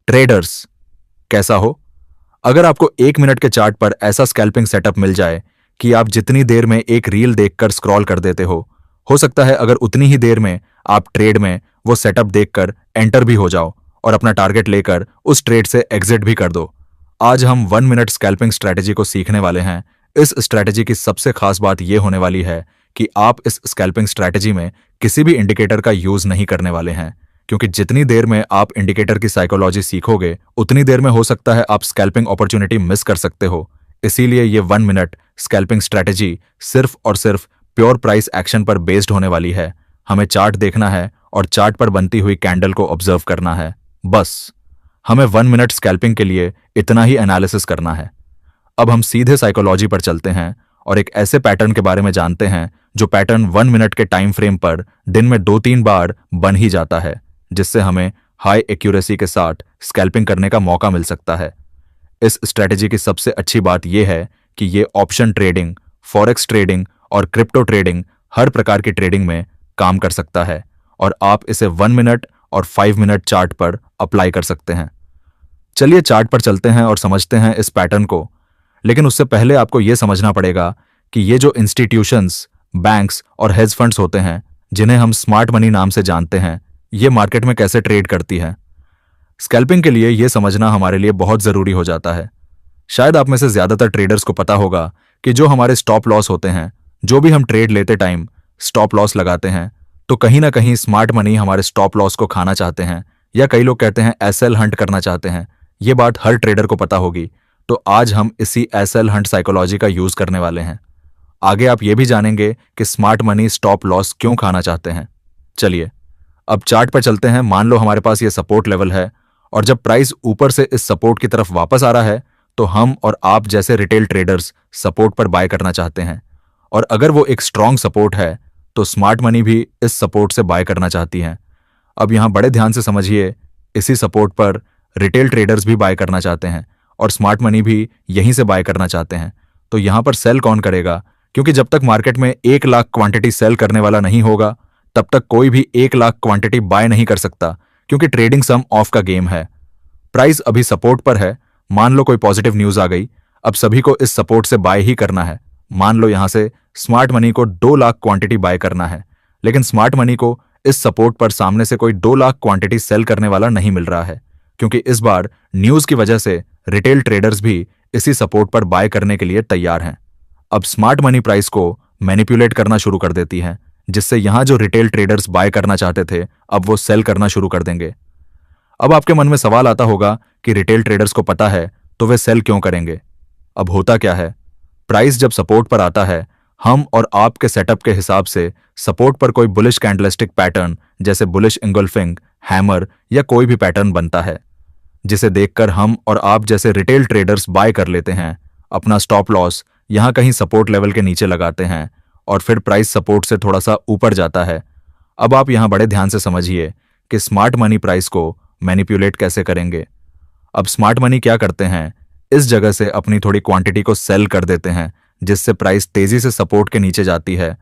Traders, कैसा हो? अगर आपको 1 मिनट के चार्ट पर ऐसा स्कैल्पिंग सेटअप मिल जाए कि आप जितनी देर में एक रील देखकर स्क्रॉल कर देते हो सकता है अगर उतनी ही देर में आप ट्रेड में वो सेटअप देखकर एंटर भी हो जाओ और अपना टारगेट लेकर उस ट्रेड से एग्जिट भी कर दो। आज हम 1 मिनट स्कैल्पिंग स्ट्रैटेजी को सीखने वाले हैं। इस स्ट्रैटेजी की सबसे खास बात यह होने वाली है कि आप इस स्कैल्पिंग स्ट्रैटेजी में किसी भी इंडिकेटर का यूज नहीं करने वाले हैं, क्योंकि जितनी देर में आप इंडिकेटर की साइकोलॉजी सीखोगे उतनी देर में हो सकता है आप स्कैल्पिंग अपॉर्चुनिटी मिस कर सकते हो। इसीलिए ये 1 मिनट स्कैल्पिंग स्ट्रैटेजी सिर्फ और सिर्फ प्योर प्राइस एक्शन पर बेस्ड होने वाली है। हमें चार्ट देखना है और चार्ट पर बनती हुई कैंडल को ऑब्जर्व करना है, बस। हमें 1 मिनट स्कैल्पिंग के लिए इतना ही एनालिसिस करना है। अब हम सीधे साइकोलॉजी पर चलते हैं और एक ऐसे पैटर्न के बारे में जानते हैं जो पैटर्न 1 मिनट के टाइम फ्रेम पर दिन में 2-3 बार बन ही जाता है, जिससे हमें हाई एक्यूरेसी के साथ स्कैल्पिंग करने का मौका मिल सकता है। इस स्ट्रैटेजी की सबसे अच्छी बात यह है कि ये ऑप्शन ट्रेडिंग, फॉरेक्स ट्रेडिंग और क्रिप्टो ट्रेडिंग हर प्रकार की ट्रेडिंग में काम कर सकता है और आप इसे 1 मिनट और 5 मिनट चार्ट पर अप्लाई कर सकते हैं। चलिए चार्ट पर चलते हैं और समझते हैं इस पैटर्न को। लेकिन उससे पहले आपको यह समझना पड़ेगा कि ये जो इंस्टीट्यूशंस, बैंक्स और हेज फंड्स होते हैं, जिन्हें हम स्मार्ट मनी नाम से जानते हैं, ये मार्केट में कैसे ट्रेड करती है। स्कैल्पिंग के लिए यह समझना हमारे लिए बहुत जरूरी हो जाता है। शायद आप में से ज्यादातर ट्रेडर्स को पता होगा कि जो हमारे स्टॉप लॉस होते हैं, जो भी हम ट्रेड लेते टाइम स्टॉप लॉस लगाते हैं, तो कहीं ना कहीं स्मार्ट मनी हमारे स्टॉप लॉस को खाना चाहते हैं, या कई लोग कहते हैं एसएल हंट करना चाहते हैं। ये बात हर ट्रेडर को पता होगी। तो आज हम इसी एसएल हंट साइकोलॉजी का यूज करने वाले हैं। आगे आप ये भी जानेंगे कि स्मार्ट मनी स्टॉप लॉस क्यों खाना चाहते हैं। चलिए अब चार्ट पर चलते हैं। मान लो हमारे पास ये सपोर्ट लेवल है और जब प्राइस ऊपर से इस सपोर्ट की तरफ वापस आ रहा है तो हम और आप जैसे रिटेल ट्रेडर्स सपोर्ट पर बाय करना चाहते हैं। और अगर वो एक स्ट्रांग सपोर्ट है तो स्मार्ट मनी भी इस सपोर्ट से बाय करना चाहती है। अब यहां बड़े ध्यान से समझिए, इसी सपोर्ट पर रिटेल ट्रेडर्स भी बाय करना चाहते हैं और स्मार्ट मनी भी यहीं से बाय करना चाहते हैं। तो यहां पर सेल कौन करेगा? क्योंकि जब तक मार्केट में 1 लाख क्वांटिटी सेल करने वाला नहीं होगा तब तक कोई भी 1 लाख क्वांटिटी बाय नहीं कर सकता, क्योंकि ट्रेडिंग सम ऑफ का गेम है। प्राइस अभी सपोर्ट पर है। मान लो कोई पॉजिटिव न्यूज आ गई, अब सभी को इस सपोर्ट से बाय ही करना है। मान लो यहां से स्मार्ट मनी को 2 लाख क्वांटिटी बाय करना है, लेकिन स्मार्ट मनी को इस सपोर्ट पर सामने से कोई 2 लाख क्वांटिटी सेल करने वाला नहीं मिल रहा है, क्योंकि इस बार न्यूज की वजह से रिटेल ट्रेडर्स भी इसी सपोर्ट पर बाय करने के लिए तैयार हैं। अब स्मार्ट मनी प्राइस को मैनिपुलेट करना शुरू कर देती है, जिससे यहां जो रिटेल ट्रेडर्स बाय करना चाहते थे अब वो सेल करना शुरू कर देंगे। अब आपके मन में सवाल आता होगा कि रिटेल ट्रेडर्स को पता है तो वे सेल क्यों करेंगे। अब होता क्या है, प्राइस जब सपोर्ट पर आता है, हम और आपके सेटअप के हिसाब से सपोर्ट पर कोई बुलिश कैंडलस्टिक पैटर्न जैसे बुलिश इंगल्फिंग, हैमर या कोई भी पैटर्न बनता है, जिसे देखकर हम और आप जैसे रिटेल ट्रेडर्स बाय कर लेते हैं। अपना स्टॉप लॉस यहां कहीं सपोर्ट लेवल के नीचे लगाते हैं और फिर प्राइस सपोर्ट से थोड़ा सा ऊपर जाता है। अब आप यहां बड़े ध्यान से समझिए कि स्मार्ट मनी प्राइस को मैनिपुलेट कैसे करेंगे। अब स्मार्ट मनी क्या करते हैं, इस जगह से अपनी थोड़ी क्वांटिटी को सेल कर देते हैं, जिससे प्राइस तेजी से सपोर्ट के नीचे जाती है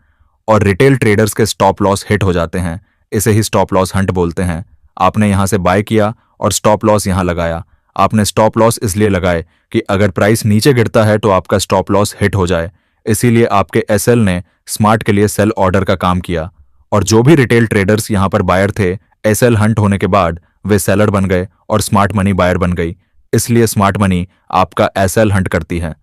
और रिटेल ट्रेडर्स के स्टॉप लॉस हिट हो जाते हैं। इसे ही स्टॉप लॉस हंट बोलते हैं। आपने यहां से बाय किया और स्टॉप लॉस यहां लगाया। आपने स्टॉप लॉस इसलिए लगाए कि अगर प्राइस नीचे गिरता है तो आपका स्टॉप लॉस हिट हो जाए। इसीलिए आपके एसएल ने स्मार्ट के लिए सेल ऑर्डर का काम किया और जो भी रिटेल ट्रेडर्स यहां पर बायर थे, एसएल हंट होने के बाद वे सेलर बन गए और स्मार्ट मनी बायर बन गई। इसलिए स्मार्ट मनी आपका एसएल हंट करती है।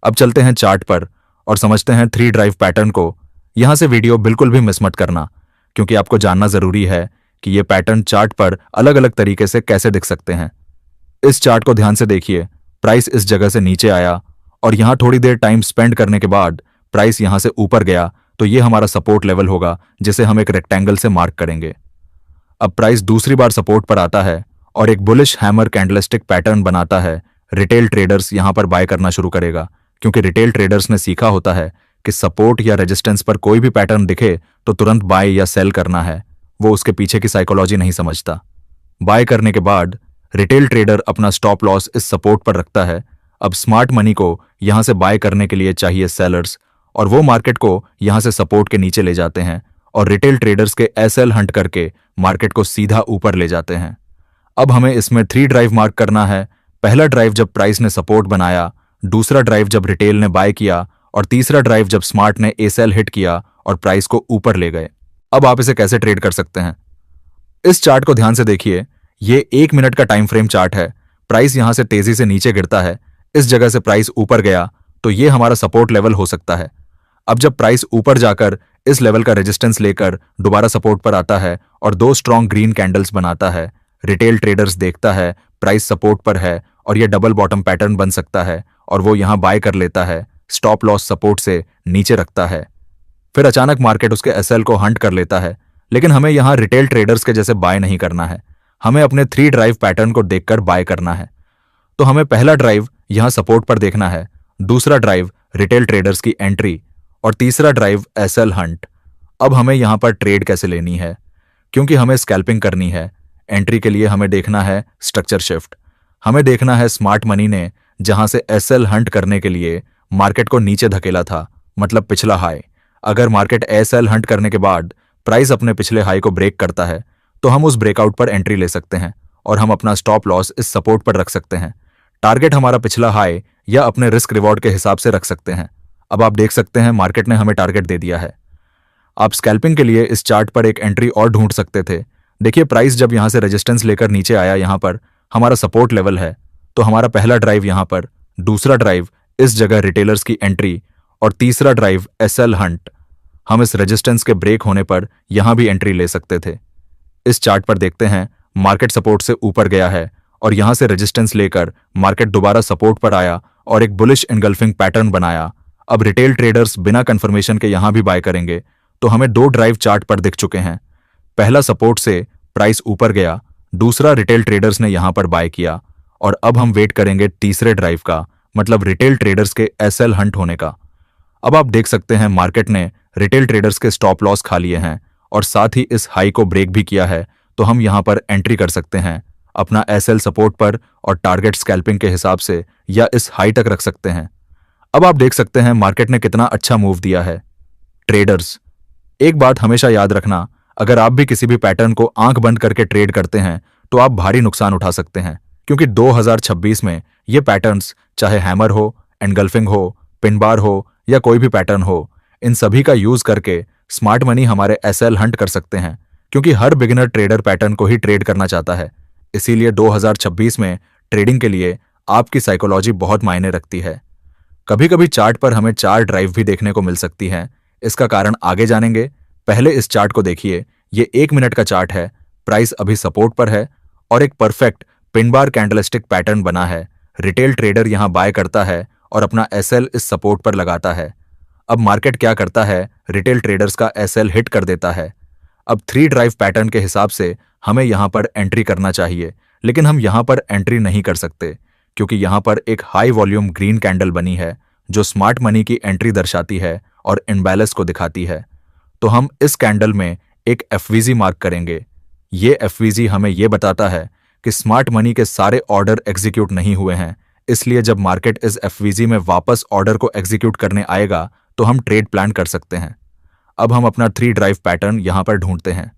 अब चलते हैं चार्ट पर और समझते हैं 3 ड्राइव पैटर्न को। यहां से वीडियो बिल्कुल भी मिस मत करना, क्योंकि आपको जानना जरूरी है कि ये पैटर्न चार्ट पर अलग अलग तरीके से कैसे दिख सकते हैं। इस चार्ट को ध्यान से देखिए। प्राइस इस जगह से नीचे आया और यहां थोड़ी देर टाइम स्पेंड करने के बाद प्राइस यहां से ऊपर गया, तो ये हमारा सपोर्ट लेवल होगा, जिसे हम एक रेक्टेंगल से मार्क करेंगे। अब प्राइस दूसरी बार सपोर्ट पर आता है और एक बुलिश हैमर कैंडलस्टिक पैटर्न बनाता है। रिटेल ट्रेडर्स यहां पर बाय करना शुरू करेगा, क्योंकि रिटेल ट्रेडर्स ने सीखा होता है कि सपोर्ट या रेजिस्टेंस पर कोई भी पैटर्न दिखे तो तुरंत बाय या सेल करना है। वो उसके पीछे की साइकोलॉजी नहीं समझता। बाय करने के बाद रिटेल ट्रेडर अपना स्टॉप लॉस इस सपोर्ट पर रखता है। अब स्मार्ट मनी को यहां से बाय करने के लिए चाहिए सेलर्स, और वो मार्केट को यहां से सपोर्ट के नीचे ले जाते हैं और रिटेल ट्रेडर्स के एसएल हंट करके मार्केट को सीधा ऊपर ले जाते हैं। अब हमें इसमें 3 ड्राइव मार्क करना है। पहला ड्राइव जब प्राइस ने सपोर्ट बनाया, दूसरा ड्राइव जब रिटेल ने बाय किया और तीसरा ड्राइव जब स्मार्ट ने ए सेल हिट किया और प्राइस को ऊपर ले गए। अब आप इसे कैसे ट्रेड कर सकते हैं? इस चार्ट को ध्यान से देखिए। ये 1 मिनट का टाइम फ्रेम चार्ट है। प्राइस यहां से तेजी से नीचे गिरता है, इस जगह से प्राइस ऊपर गया तो ये हमारा सपोर्ट लेवल हो सकता है। अब जब प्राइस ऊपर जाकर इस लेवल का रेजिस्टेंस लेकर दोबारा सपोर्ट पर आता है और 2 स्ट्रॉन्ग ग्रीन कैंडल्स बनाता है, रिटेल ट्रेडर्स देखता है प्राइस सपोर्ट पर है और ये डबल बॉटम पैटर्न बन सकता है और वो यहां बाय कर लेता है, स्टॉप लॉस सपोर्ट से नीचे रखता है। फिर अचानक मार्केट उसके एसएल को हंट कर लेता है, लेकिन हमें यहां रिटेल ट्रेडर्स के जैसे बाय नहीं करना है। हमें अपने 3 ड्राइव पैटर्न को देखकर बाय करना है। तो हमें पहला ड्राइव यहां सपोर्ट पर देखना है, दूसरा ड्राइव रिटेल ट्रेडर्स की एंट्री और तीसरा ड्राइव एसएल हंट। अब हमें यहां पर ट्रेड कैसे लेनी है, क्योंकि हमें स्कैल्पिंग करनी है। एंट्री के लिए हमें देखना है स्ट्रक्चर शिफ्ट। हमें देखना है स्मार्ट मनी ने जहां से एसएल हंट करने के लिए मार्केट को नीचे धकेला था, मतलब पिछला हाई। अगर मार्केट एसएल हंट करने के बाद प्राइस अपने पिछले हाई को ब्रेक करता है तो हम उस ब्रेकआउट पर एंट्री ले सकते हैं और हम अपना स्टॉप लॉस इस सपोर्ट पर रख सकते हैं। टारगेट हमारा पिछला हाई या अपने रिस्क रिवॉर्ड के हिसाब से रख सकते हैं। अब आप देख सकते हैं मार्केट ने हमें टारगेट दे दिया है। आप स्कैल्पिंग के लिए इस चार्ट पर एक एंट्री और ढूंढ सकते थे। देखिए प्राइस जब यहां से रेजिस्टेंस लेकर नीचे आया, यहां पर हमारा सपोर्ट लेवल है, तो हमारा पहला ड्राइव यहां पर, दूसरा ड्राइव इस जगह रिटेलर्स की एंट्री और तीसरा ड्राइव एसएल हंट। हम इस रेजिस्टेंस के ब्रेक होने पर यहां भी एंट्री ले सकते थे। इस चार्ट पर देखते हैं मार्केट सपोर्ट से ऊपर गया है और यहां से रेजिस्टेंस लेकर मार्केट दोबारा सपोर्ट पर आया और एक बुलिश एनगल्फिंग पैटर्न बनाया। अब रिटेल ट्रेडर्स बिना कंफर्मेशन के यहां भी बाय करेंगे, तो हमें 2 ड्राइव चार्ट पर दिख चुके हैं। पहला सपोर्ट से प्राइस ऊपर गया, दूसरा रिटेल ट्रेडर्स ने यहां पर बाय किया और अब हम वेट करेंगे तीसरे ड्राइव का, मतलब रिटेल ट्रेडर्स के एसएल हंट होने का। अब आप देख सकते हैं मार्केट ने रिटेल ट्रेडर्स के स्टॉप लॉस खा लिए हैं और साथ ही इस हाई को ब्रेक भी किया है, तो हम यहां पर एंट्री कर सकते हैं अपना एसएल सपोर्ट पर और टारगेट स्कैल्पिंग के हिसाब से या इस हाई तक रख सकते हैं। अब आप देख सकते हैं मार्केट ने कितना अच्छा मूव दिया है। ट्रेडर्स, एक बात हमेशा याद रखना, अगर आप भी किसी भी पैटर्न को आंख बंद करके ट्रेड करते हैं तो आप भारी नुकसान उठा सकते हैं, क्योंकि 2026 में ये पैटर्न्स, चाहे हैमर हो, एनगल्फिंग हो, पिन बार हो या कोई भी पैटर्न हो, इन सभी का यूज करके स्मार्ट मनी हमारे एसएल हंट कर सकते हैं, क्योंकि हर बिगिनर ट्रेडर पैटर्न को ही ट्रेड करना चाहता है। इसीलिए 2026 में ट्रेडिंग के लिए आपकी साइकोलॉजी बहुत मायने रखती है। कभी कभी चार्ट पर हमें 4 ड्राइव भी देखने को मिल सकती है। इसका कारण आगे जानेंगे। पहले इस चार्ट को देखिए। ये 1 मिनट का चार्ट है। प्राइस अभी सपोर्ट पर है और एक perfect pin bar candlestick pattern बना है। रिटेल ट्रेडर यहां बाय करता है और अपना एसएल इस सपोर्ट पर लगाता है। अब मार्केट क्या करता है, रिटेल ट्रेडर्स का एसएल हिट कर देता है। अब 3 ड्राइव पैटर्न के हिसाब से हमें यहां पर एंट्री करना चाहिए, लेकिन हम यहां पर एंट्री नहीं कर सकते, क्योंकि यहां पर एक हाई वॉल्यूम ग्रीन कैंडल बनी है जो स्मार्ट मनी की एंट्री दर्शाती है और इनबैलेंस को दिखाती है। तो हम इस कैंडल में एक एफवीजी मार्क करेंगे। ये एफवीजी हमें यह बताता है कि स्मार्ट मनी के सारे ऑर्डर एग्जीक्यूट नहीं हुए हैं, इसलिए जब मार्केट इस एफवीजी में वापस ऑर्डर को एग्जीक्यूट करने आएगा तो हम ट्रेड प्लान कर सकते हैं। अब हम अपना 3 ड्राइव पैटर्न यहां पर ढूंढते हैं।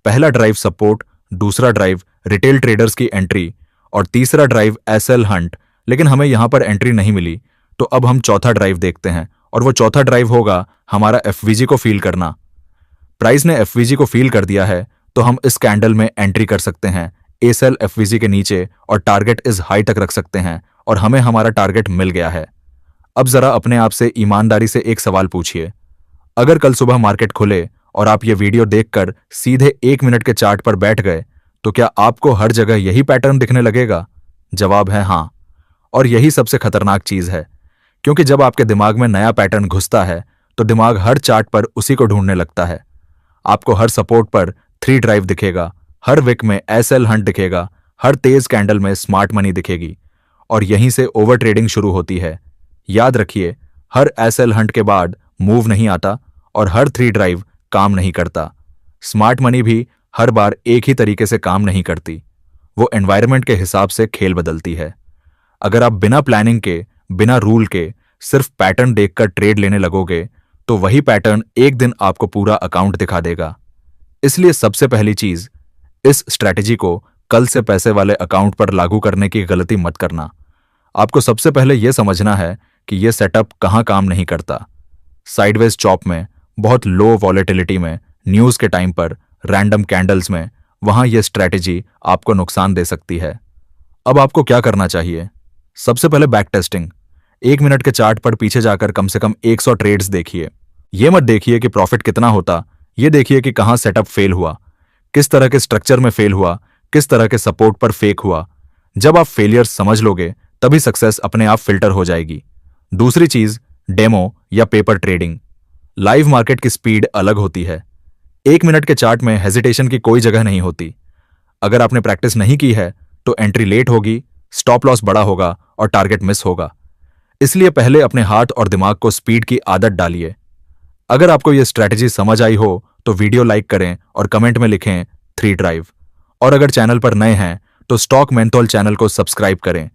पहला ड्राइव सपोर्ट, दूसरा ड्राइव रिटेल ट्रेडर्स की एंट्री और तीसरा ड्राइव एसएल हंट, लेकिन हमें यहां पर एंट्री नहीं मिली। तो अब हम चौथा ड्राइव देखते हैं और वो चौथा ड्राइव होगा हमारा एफवीजी को फील करना। प्राइस ने एफवीजी को फील कर दिया है, तो हम इस कैंडल में एंट्री कर सकते हैं एसएल एफवीजी के नीचे और टारगेट इस हाई तक रख सकते हैं और हमें हमारा टारगेट मिल गया है। अब जरा अपने आप से ईमानदारी से एक सवाल पूछिए, अगर कल सुबह मार्केट खुले और आप ये वीडियो देखकर सीधे 1 मिनट के चार्ट पर बैठ गए, तो क्या आपको हर जगह यही पैटर्न दिखने लगेगा? जवाब है हाँ। और यही सबसे खतरनाक चीज है, क्योंकि जब आपके दिमाग में नया पैटर्न घुसता है तो दिमाग हर चार्ट पर उसी को ढूंढने लगता है। आपको हर सपोर्ट पर 3 ड्राइव दिखेगा, हर विक में एसएल हंट दिखेगा, हर तेज कैंडल में स्मार्ट मनी दिखेगी और यहीं से ओवर ट्रेडिंग शुरू होती है। याद रखिए, हर एसएल हंट के बाद मूव नहीं आता और हर 3 ड्राइव काम नहीं करता। स्मार्ट मनी भी हर बार एक ही तरीके से काम नहीं करती, वो एनवायरनमेंट के हिसाब से खेल बदलती है। अगर आप बिना प्लानिंग के, बिना रूल के, सिर्फ पैटर्न देखकर ट्रेड लेने लगोगे तो वही पैटर्न एक दिन आपको पूरा अकाउंट दिखा देगा। इसलिए सबसे पहली चीज, इस स्ट्रैटेजी को कल से पैसे वाले अकाउंट पर लागू करने की गलती मत करना। आपको सबसे पहले यह समझना है कि यह सेटअप कहाँ काम नहीं करता। साइडवेज चॉप में, बहुत लो वॉलेटिलिटी में, न्यूज़ के टाइम पर, रैंडम कैंडल्स में, वहां यह स्ट्रैटेजी आपको नुकसान दे सकती है। अब आपको क्या करना चाहिए? सबसे पहले बैक टेस्टिंग। 1 मिनट के चार्ट पर पीछे जाकर कम से कम 100 ट्रेड्स देखिए। यह मत देखिए कि प्रॉफिट कितना होता, यह देखिए कि कहां सेटअप फेल हुआ, किस तरह के स्ट्रक्चर में फेल हुआ, किस तरह के सपोर्ट पर फेक हुआ। जब आप फेलियर समझ लोगे तभी सक्सेस अपने आप फिल्टर हो जाएगी। दूसरी चीज, डेमो या पेपर ट्रेडिंग। लाइव मार्केट की स्पीड अलग होती है। 1 मिनट के चार्ट में हेजिटेशन की कोई जगह नहीं होती। अगर आपने प्रैक्टिस नहीं की है तो एंट्री लेट होगी, स्टॉप लॉस बड़ा होगा और टारगेट मिस होगा। इसलिए पहले अपने हाथ और दिमाग को स्पीड की आदत डालिए। अगर आपको यह स्ट्रैटेजी समझ आई हो तो वीडियो लाइक करें और कमेंट में लिखें 3 ड्राइव। और अगर चैनल पर नए हैं तो स्टॉक मेंथोल चैनल को सब्सक्राइब करें